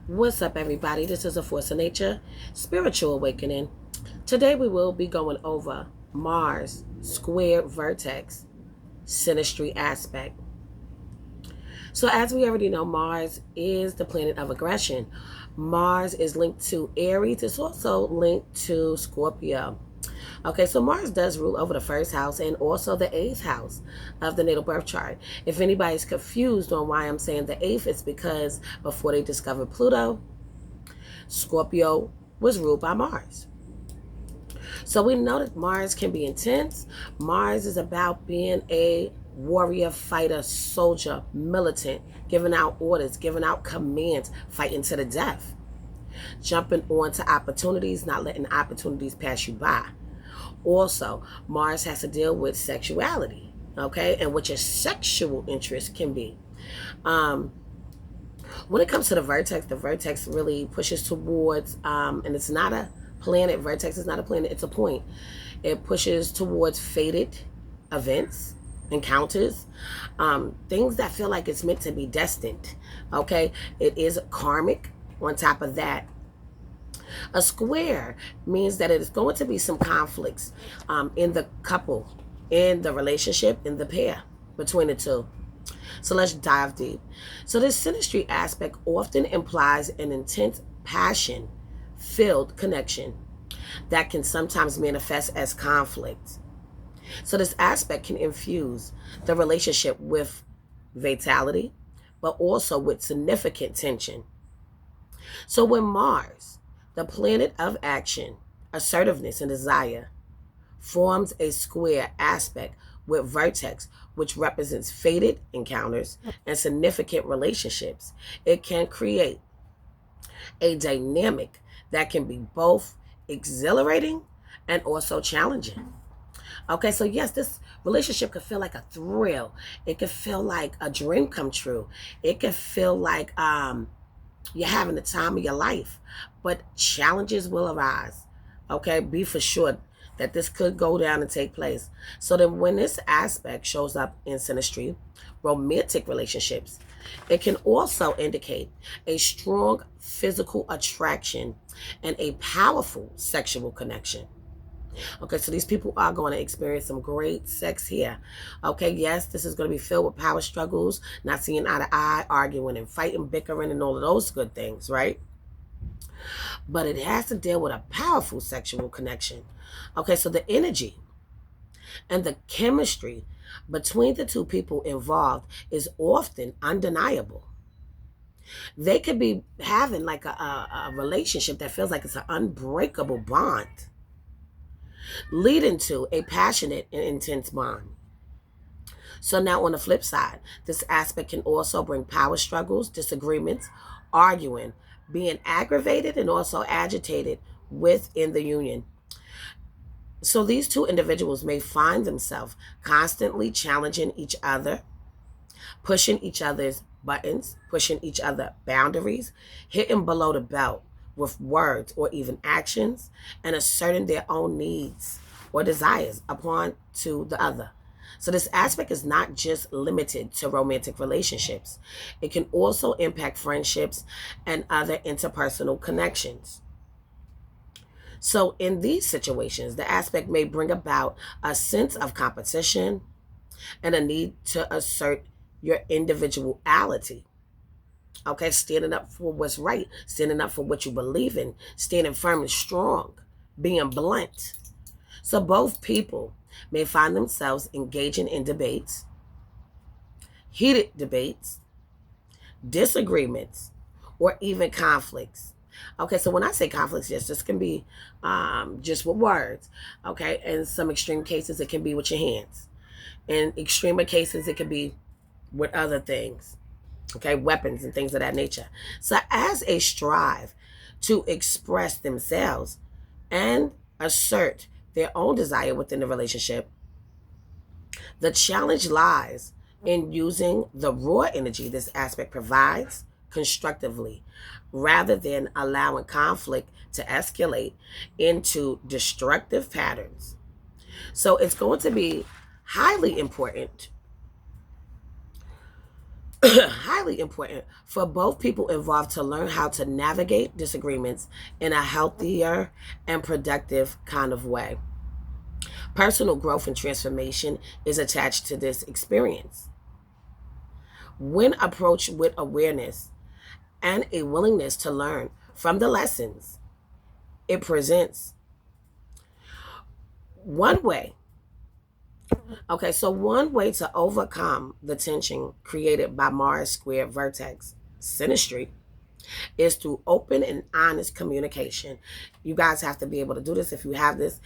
What's up, everybody? This is A Force of Nature, Spiritual Awakening. Today we will be going over Mars squared Vertex Synastry aspect. So as we already know, Mars is the planet of aggression. Mars is linked to Aries. It's also linked to Scorpio. Okay, so Mars does rule over the first house and also the eighth house of the natal birth chart. If anybody's confused on why I'm saying the eighth, it's because before they discovered Pluto, Scorpio was ruled by Mars. So we know that Mars can be intense. Mars is about being a warrior, fighter, soldier, militant, giving out orders, giving out commands, fighting to the death, jumping onto opportunities, not letting opportunities pass you by. Also, Mars has to deal with sexuality, okay, and what your sexual interest can be. When it comes to the vertex really pushes towards, and it's not a planet. Vertex is not a planet, it's a point. It pushes towards fated events, encounters, things that feel like it's meant to be destined, okay? It is karmic. On top of that, a square means that it is going to be some conflicts in the couple, in the relationship, in the pair, between the two. So let's dive deep. So this synastry aspect often implies an intense passion-filled connection that can sometimes manifest as conflict. So this aspect can infuse the relationship with vitality, but also with significant tension. So when Mars, the planet of action, assertiveness, and desire, forms a square aspect with Vertex, which represents fated encounters and significant relationships, it can create a dynamic that can be both exhilarating and also challenging. Okay, so yes, this relationship could feel like a thrill. It could feel like a dream come true. It could feel like you're having the time of your life, but challenges will arise. Okay, be for sure that this could go down and take place. So then when this aspect shows up in synastry, romantic relationships, it can also indicate a strong physical attraction and a powerful sexual connection. Okay, so these people are going to experience some great sex here. Okay, yes, this is going to be filled with power struggles, not seeing eye to eye, arguing and fighting, bickering, and all of those good things, right? But it has to deal with a powerful sexual connection. Okay, so the energy and the chemistry between the two people involved is often undeniable. They could be having like a relationship that feels like it's an unbreakable bond, leading to a passionate and intense bond. So now on the flip side, this aspect can also bring power struggles, disagreements, arguing, being aggravated and also agitated within the union. So these two individuals may find themselves constantly challenging each other, pushing each other's buttons, pushing each other boundaries, hitting below the belt with words or even actions, and asserting their own needs or desires upon to the other. So this aspect is not just limited to romantic relationships. It can also impact friendships and other interpersonal connections. So in these situations, the aspect may bring about a sense of competition and a need to assert your individuality. Okay, standing up for what's right, standing up for what you believe in, standing firm and strong, being blunt. So both people may find themselves engaging in debates, heated debates, disagreements, or even conflicts. Okay, so when I say conflicts, yes, this can be just with words. Okay, in some extreme cases, it can be with your hands. In extremer cases, it can be with other things. Okay, weapons and things of that nature. So as a strive to express themselves and assert their own desire within the relationship, the challenge lies in using the raw energy this aspect provides constructively rather than allowing conflict to escalate into destructive patterns. So it's going to be highly important highly important for both people involved to learn how to navigate disagreements in a healthier and productive kind of way. Personal growth and transformation is attached to this experience. When approached with awareness and a willingness to learn from the lessons it presents, one way, okay, so one way to overcome the tension created by Mars squared vertex synastry is through open and honest communication. You guys have to be able to do this. If you have this,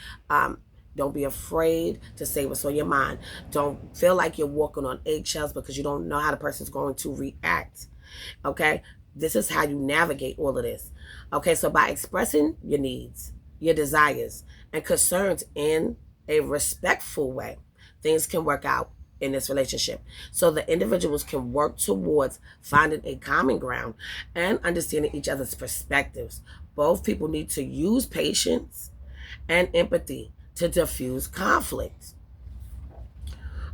don't be afraid to say what's on your mind. Don't feel like you're walking on eggshells because you don't know how the person's going to react. Okay? This is how you navigate all of this. Okay, so by expressing your needs, your desires, and concerns in a respectful way, things can work out in this relationship. So the individuals can work towards finding a common ground and understanding each other's perspectives. Both people need to use patience and empathy to diffuse conflict.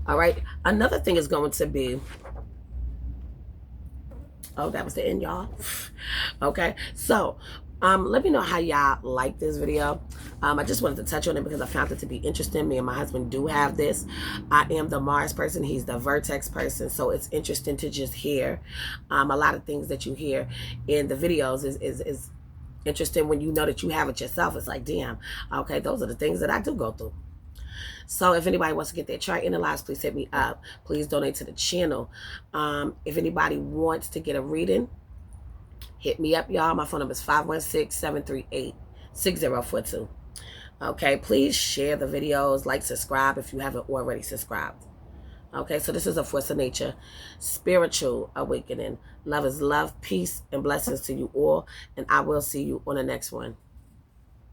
All right. Another thing is going to be, oh, that was the end, y'all. Okay. So let me know how y'all like this video. I just wanted to touch on it because I found it to be interesting. Me and my husband do have this. I am the Mars person. He's the Vertex person. So it's interesting to just hear a lot of things that you hear in the videos is interesting when you know that you have it yourself. It's like, damn, okay, those are the things that I do go through. So if anybody wants to get their chart analyzed, please hit me up. Please donate to the channel. If anybody wants to get a reading, hit me up, y'all. My phone number is 516-738-6042. Okay, please share the videos, like, subscribe if you haven't already subscribed. Okay, so this is a force of nature, spiritual awakening. Love is love, peace, and blessings to you all. And I will see you on the next one.